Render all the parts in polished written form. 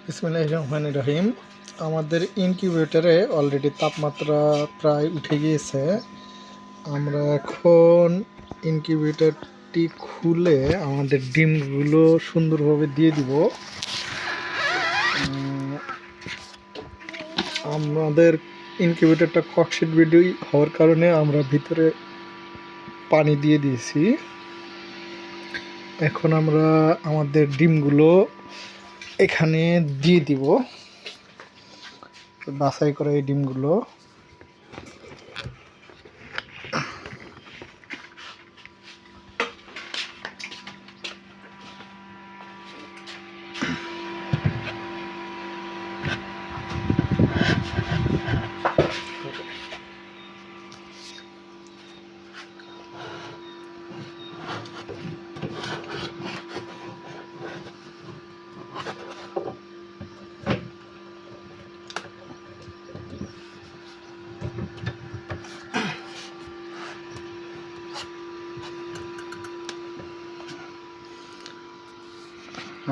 বিসমিল্লাহির রহমানির রহিম। আমাদের ইনকিউবেটরে অলরেডি তাপমাত্রা প্রায় উঠে গিয়েছে। আমরা এখন ইনকিউবেটরটি খুলে আমাদের ডিমগুলো সুন্দরভাবে দিয়ে দিব। আমাদের ইনকিউবেটরটা ককশিট বেডই হওয়ার কারণে আমরা ভিতরে পানি দিয়ে দিয়েছি। এখন আমরা আমাদের ডিমগুলো এখানে দিয়ে দিব, বাছাই করা এই ডিমগুলো।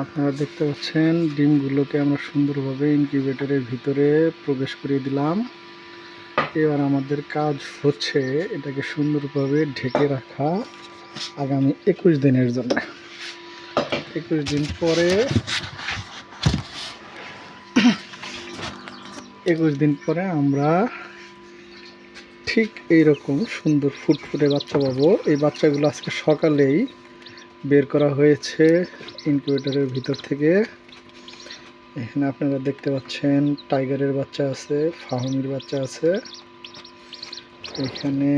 আপনারা দেখতে পাচ্ছেন ডিমগুলোকে আমরা সুন্দরভাবে ইনকিউবেটরের ভিতরে প্রবেশ করিয়ে দিলাম। এবার আমাদের কাজ হচ্ছে এটাকে সুন্দরভাবে ঢেকে রাখা আগামী 21 দিনের জন্য। 21 দিন পরে 21 দিন পরে আমরা ঠিক এইরকম সুন্দর ফুটফুটে বাচ্চা পাবো। এই বাচ্চাগুলো আজকে সকালেই বের করা হয়েছে ইনকিউবেটরের ভিতর থেকে। এখানে আপনারা দেখতে পাচ্ছেন টাইগারের বাচ্চা আছে, ফাহমির বাচ্চা আছে। এখানে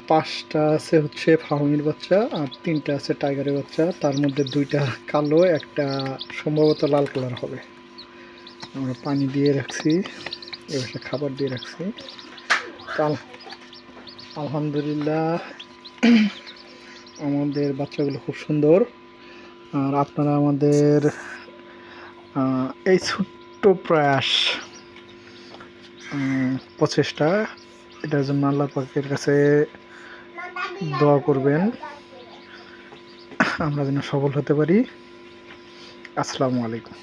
5টা আছে হচ্ছে ফাহমির বাচ্চা, আর 3টা আছে টাইগারের বাচ্চা। তার মধ্যে 2টা কালো, একটা সম্ভবত লাল কালার হবে। আমরা পানি দিয়ে রাখছি, এবার খাবার দিয়ে রাখছি। আলহামদুলিল্লাহ আমাদের বাচ্চাগুলো খুব সুন্দর। আর আপনারা আমাদের এই ছোট্ট প্রয়াস, প্রচেষ্টা, এটার জন্য আল্লাহ পাকের কাছে দোয়া করবেন, আমরা যেন সফল হতে পারি। আসসালামু আলাইকুম।